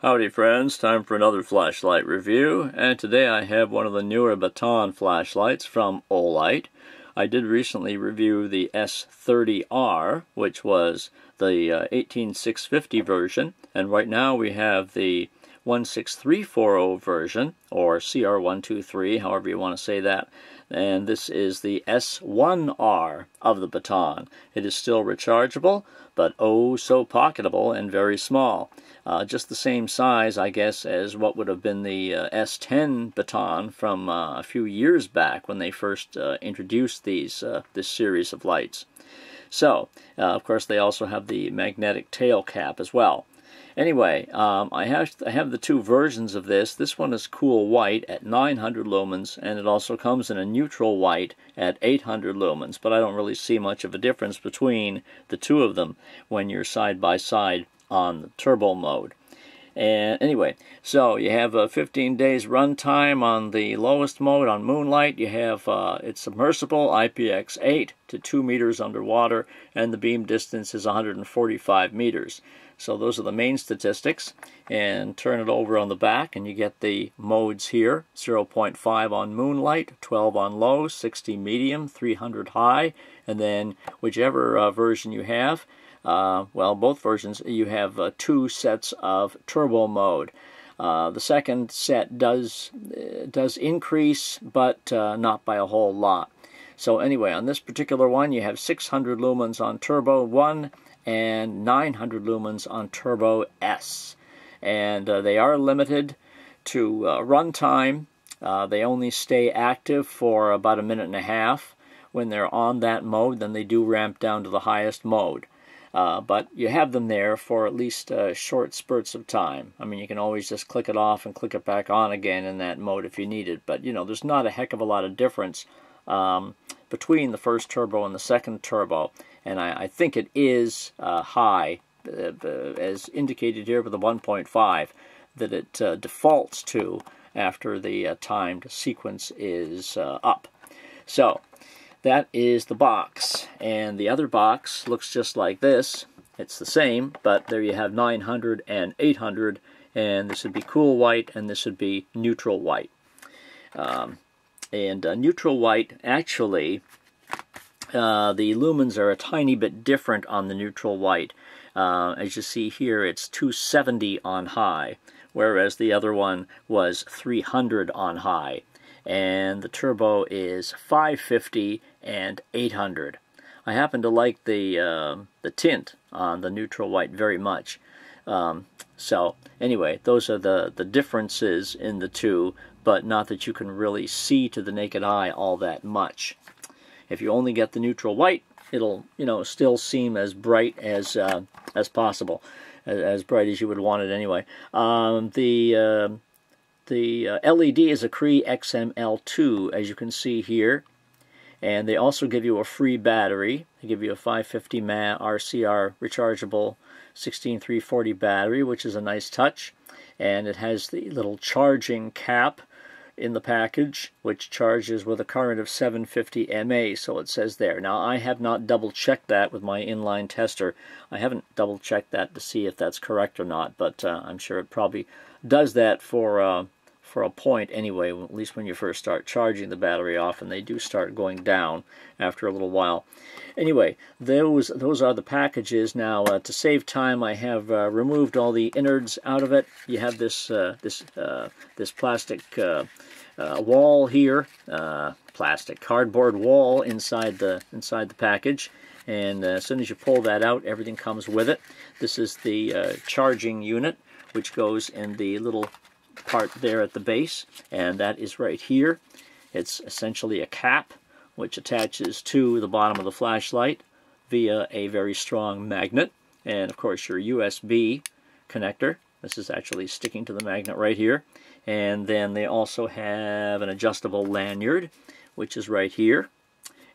Howdy friends, time for another flashlight review, and today I have one of the newer Baton flashlights from Olight. I did recently review the S30R, which was the 18650 version, and right now we have the 16340 version, or CR123, however you want to say that. And this is the S1R of the Baton. It is still rechargeable, but oh so pocketable and very small. Just the same size, I guess, as what would have been the S10 Baton from a few years back when they first introduced this series of lights. So, of course, they also have the magnetic tail cap as well. Anyway, I have the two versions of this. This one is cool white at 900 lumens, and it also comes in a neutral white at 800 lumens, but I don't really see much of a difference between the two of them when you're side by side on the turbo mode. And anyway, so you have a 15 days run time on the lowest mode on Moonlight. You have it's submersible, IPX8 to 2 meters underwater, and the beam distance is 145 meters. So those are the main statistics. And turn it over on the back and you get the modes here. 0.5 on Moonlight, 12 on low, 60 medium, 300 high, and then whichever version you have. Well, both versions, you have two sets of turbo mode. The second set does increase, but not by a whole lot. So anyway, on this particular one, you have 600 lumens on Turbo 1 and 900 lumens on Turbo S. And they are limited to runtime. They only stay active for about a minute and a half when they're on that mode. Then they do ramp down to the highest mode. But you have them there for at least short spurts of time. I mean, you can always just click it off and click it back on again in that mode if you need it. But, you know, there's not a heck of a lot of difference between the first turbo and the second turbo. And I think it is high, as indicated here with the 1.5, that it defaults to after the timed sequence is up. So that is the box, and the other box looks just like this. It's the same, but there you have 900 and 800, and this would be cool white, and this would be neutral white. Neutral white, actually, the lumens are a tiny bit different on the neutral white. As you see here, it's 270 on high, whereas the other one was 300 on high. And the turbo is 550 and 800. I happen to like the tint on the neutral white very much. So anyway, those are the differences in the two, but not that you can really see to the naked eye all that much. If you only get the neutral white, it'll, you know, still seem as bright as possible, as bright as you would want it anyway. The LED is a Cree XML2, as you can see here, and they also give you a free battery. They give you a 550 mAh RCR rechargeable 16340 battery, which is a nice touch, and it has the little charging cap in the package, which charges with a current of 750 mA, so it says there. Now, I have not double-checked that with my inline tester. I haven't double-checked that to see if that's correct or not, but I'm sure it probably does that for a point anyway, at least when you first start charging the battery off, and they do start going down after a little while. Anyway, those are the packages. Now, to save time, I have removed all the innards out of it. You have this plastic wall here, plastic cardboard wall inside the package, and as soon as you pull that out, everything comes with it. This is the charging unit, which goes in the little part there at the base, and that is right here. It's essentially a cap which attaches to the bottom of the flashlight via a very strong magnet, and of course your USB connector. This is actually sticking to the magnet right here. And then they also have an adjustable lanyard, which is right here,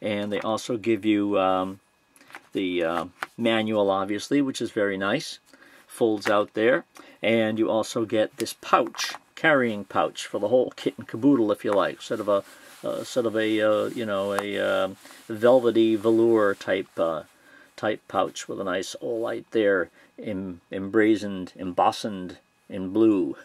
and they also give you the manual, obviously, which is very nice. Folds out there, and you also get this pouch, carrying pouch for the whole kit and caboodle, if you like, sort of a velvety velour type pouch with a nice Olight there, embossed in blue.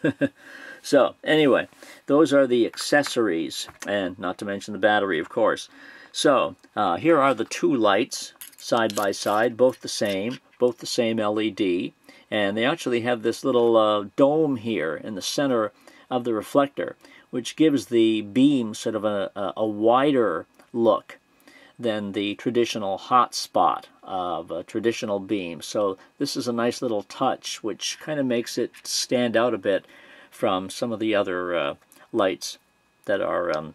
So anyway, those are the accessories, and not to mention the battery, of course. So here are the two lights side by side, both the same LED, and they actually have this little dome here in the center of the reflector, which gives the beam sort of a wider look than the traditional hot spot of a traditional beam. So this is a nice little touch which kind of makes it stand out a bit from some of the other lights that are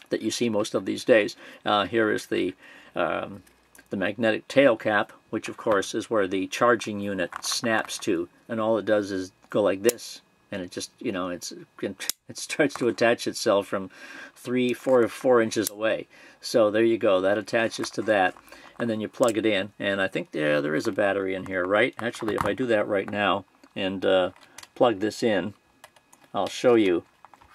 that you see most of these days. Here is the magnetic tail cap, which of course is where the charging unit snaps to, and all it does is go like this, and it just, you know, it starts to attach itself from 4 inches away. So there you go, that attaches to that, and then you plug it in, and I think there is a battery in here, right? Actually, if I do that right now and plug this in, I'll show you.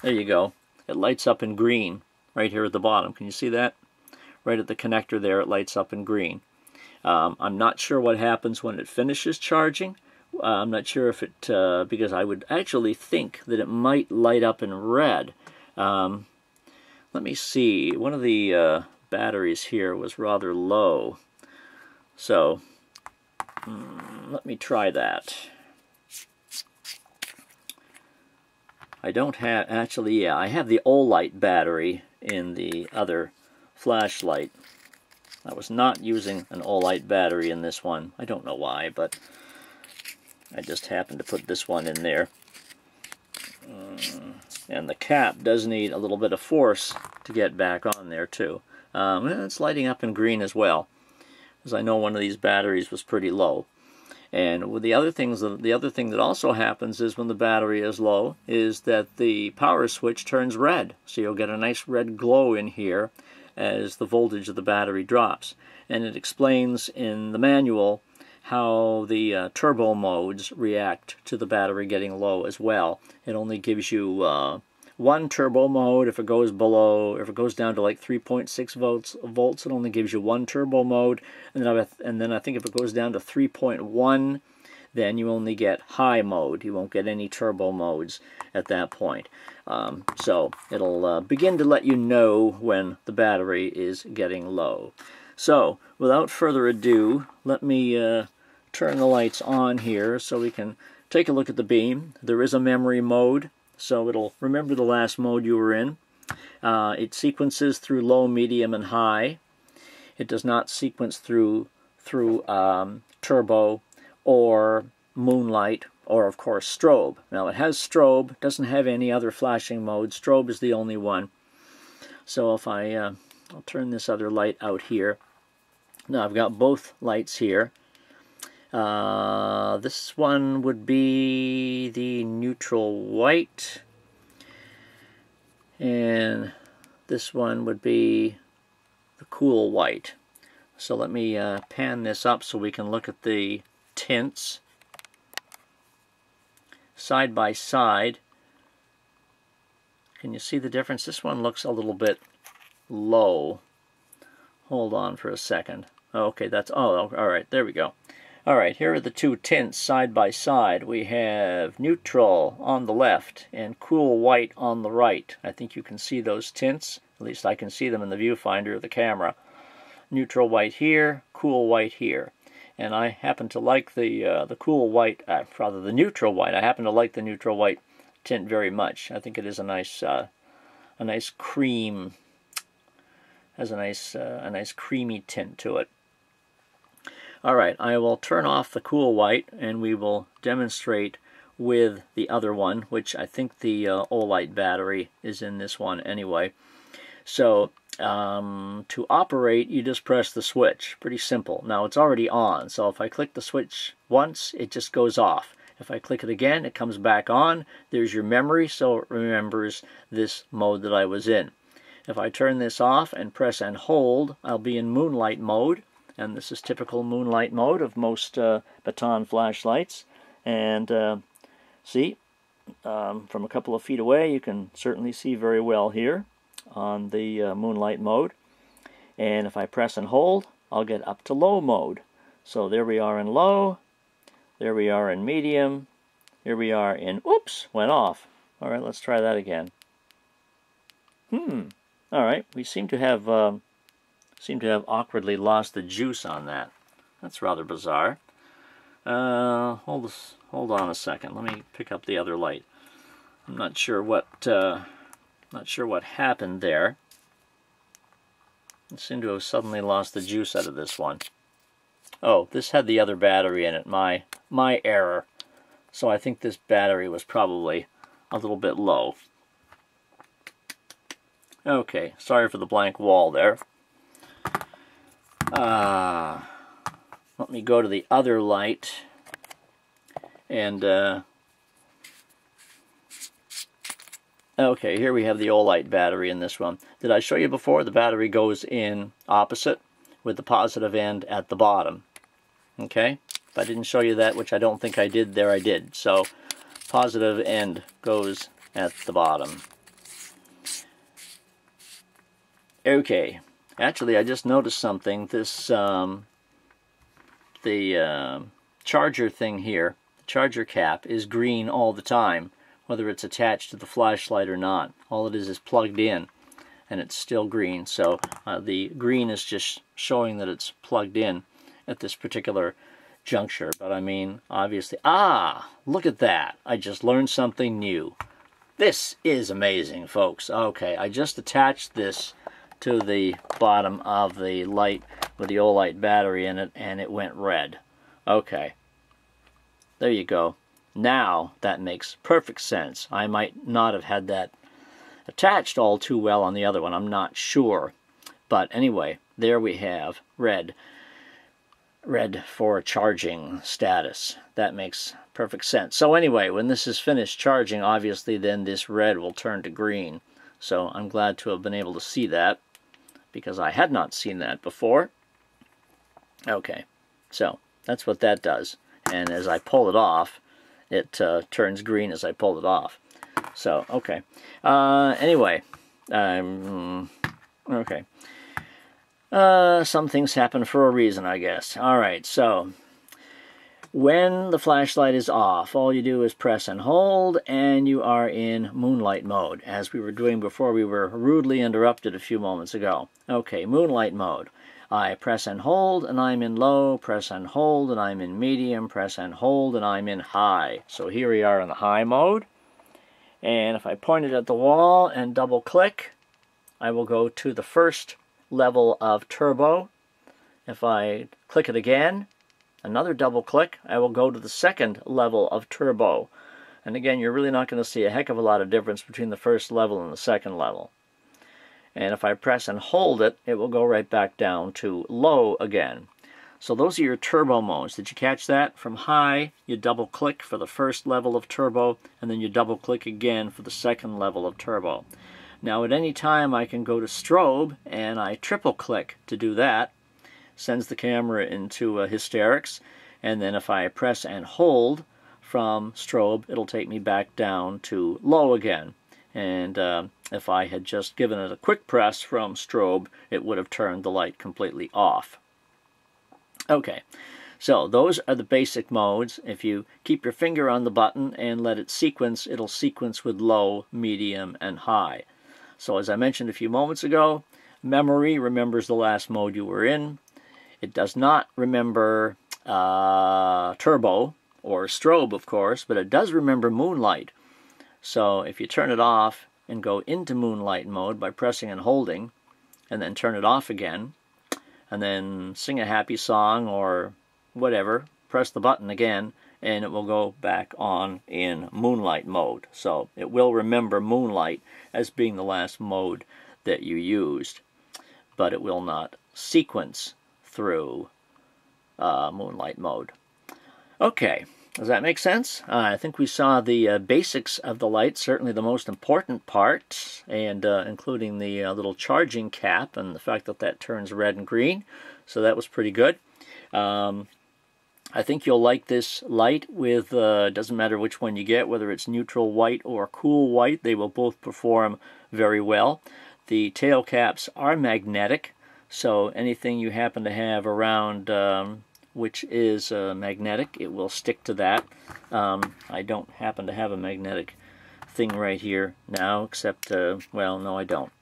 There you go. It lights up in green right here at the bottom. Can you see that? Right at the connector there, it lights up in green. I'm not sure what happens when it finishes charging. I'm not sure if it, because I would actually think that it might light up in red. Let me see. One of the batteries here was rather low. So, let me try that. I don't have, actually, yeah, I have the Olight battery in the other flashlight. I was not using an Olight battery in this one. I don't know why, but I just happened to put this one in there. And the cap does need a little bit of force to get back on there too. It's lighting up in green as well, because I know one of these batteries was pretty low. And with the other thing that also happens is when the battery is low is that the power switch turns red. So you'll get a nice red glow in here as the voltage of the battery drops. And it explains in the manual how the turbo modes react to the battery getting low as well. It only gives you one turbo mode. If it goes down to like 3.6 volts, it only gives you one turbo mode. And then I think if it goes down to 3.1, then you only get high mode. You won't get any turbo modes at that point. So it'll begin to let you know when the battery is getting low. So without further ado, let me turn the lights on here so we can take a look at the beam. There is a memory mode, so it'll remember the last mode you were in. It sequences through low, medium, and high. It does not sequence through turbo or moonlight or, of course, strobe. Now, it has strobe, doesn't have any other flashing mode. Strobe is the only one. So if I'll turn this other light out here. Now, I've got both lights here. This one would be the neutral white, and this one would be the cool white. So let me pan this up so we can look at the tints side by side. Can you see the difference? This one looks a little bit low. Hold on for a second. Okay, that's, oh, all right, there we go. All right, here are the two tints side by side. We have neutral on the left and cool white on the right. I think you can see those tints. At least I can see them in the viewfinder of the camera. Neutral white here, cool white here. And I happen to like the cool white, rather the neutral white. I happen to like the neutral white tint very much. I think it is a nice cream, has a nice creamy tint to it. Alright, I will turn off the cool white and we will demonstrate with the other one, which I think the Olight battery is in this one anyway. So to operate, you just press the switch. Pretty simple. Now it's already on, so if I click the switch once, it just goes off. If I click it again, it comes back on. There's your memory, so it remembers this mode that I was in. If I turn this off and press and hold, I'll be in moonlight mode. And this is typical moonlight mode of most Baton flashlights. And see, from a couple of feet away, you can certainly see very well here on the moonlight mode. And if I press and hold, I'll get up to low mode. So there we are in low, there we are in medium, Here we are in, oops, went off. All right, let's try that again. All right, we seem to have awkwardly lost the juice on that. That's rather bizarre. Hold on a second. Let me pick up the other light. I'm not sure what happened there. I seem to have suddenly lost the juice out of this one. Oh, this had the other battery in it. My error. So I think this battery was probably a little bit low. Okay, sorry for the blank wall there. Let me go to the other light and okay, here we have the Olight battery in this one. Did I show you before? The battery goes in opposite with the positive end at the bottom. Okay? If I didn't show you that, which I don't think I did, there I did. So, positive end goes at the bottom. Okay. Actually, I just noticed something. This, the charger thing here, the charger cap, is green all the time, whether it's attached to the flashlight or not. All it is plugged in, and it's still green. So the green is just showing that it's plugged in at this particular juncture. But I mean, obviously, look at that. I just learned something new. This is amazing, folks. Okay, I just attached this to the bottom of the light with the Olight battery in it, and it went red. Okay, there you go. Now that makes perfect sense. I might not have had that attached all too well on the other one. I'm not sure. But anyway, there we have red. Red for charging status. That makes perfect sense. So anyway, when this is finished charging, obviously then this red will turn to green. So I'm glad to have been able to see that, because I had not seen that before. Okay, so that's what that does. And as I pull it off, it turns green as I pull it off. So, okay. Anyway, okay. Some things happen for a reason, I guess. Alright, so when the flashlight is off, all you do is press and hold, and you are in moonlight mode, as we were doing before we were rudely interrupted a few moments ago. Okay, moonlight mode. I press and hold, and I'm in low, press and hold, and I'm in medium, press and hold, and I'm in high. So here we are in the high mode. And if I point it at the wall and double click, I will go to the first level of turbo. If I click it again, another double click, I will go to the second level of turbo. And again, you're really not going to see a heck of a lot of difference between the first level and the second level. And if I press and hold it, it will go right back down to low again. So those are your turbo modes. Did you catch that? From high, you double click for the first level of turbo, and then you double click again for the second level of turbo. Now at any time I can go to strobe, and I triple click to do that. Sends the camera into hysterics, and then if I press and hold from strobe, it'll take me back down to low again. And if I had just given it a quick press from strobe, it would have turned the light completely off. Okay, so those are the basic modes. If you keep your finger on the button and let it sequence, it'll sequence with low, medium, and high. So as I mentioned a few moments ago, memory remembers the last mode you were in. It does not remember turbo or strobe, of course, but it does remember moonlight. So if you turn it off and go into moonlight mode by pressing and holding, and then turn it off again, and then sing a happy song or whatever, press the button again, and it will go back on in moonlight mode. So it will remember moonlight as being the last mode that you used, but it will not sequence through moonlight mode. Okay. Does that make sense? I think we saw the basics of the light, certainly the most important part, and including the little charging cap and the fact that that turns red and green. So that was pretty good. I think you'll like this light with, doesn't matter which one you get, whether it's neutral white or cool white, they will both perform very well. The tail caps are magnetic, so anything you happen to have around which is magnetic. It will stick to that. I don't happen to have a magnetic thing right here now, except, well, no, I don't.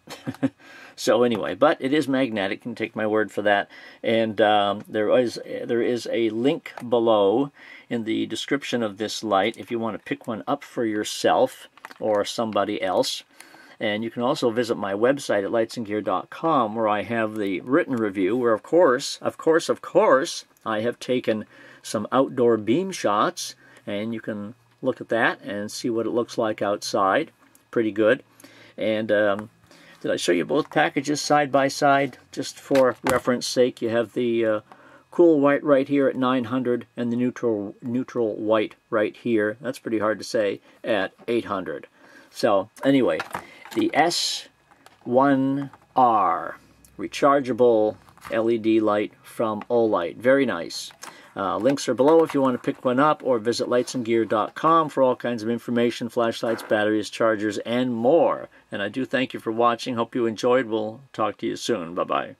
So anyway, but it is magnetic. You can take my word for that. And there is a link below in the description of this light if you want to pick one up for yourself or somebody else. And you can also visit my website at lightsandgear.com, where I have the written review, where of course, I have taken some outdoor beam shots, and you can look at that and see what it looks like outside. Pretty good. And did I show you both packages side by side? Just for reference sake, you have the cool white right here at 900 and the neutral white right here. That's pretty hard to say, at 800. So anyway, the S1R rechargeable LED light from Olight. Very nice. Links are below if you want to pick one up, or visit lightsandgear.com for all kinds of information, flashlights, batteries, chargers, and more. And I do thank you for watching. Hope you enjoyed. We'll talk to you soon. Bye-bye.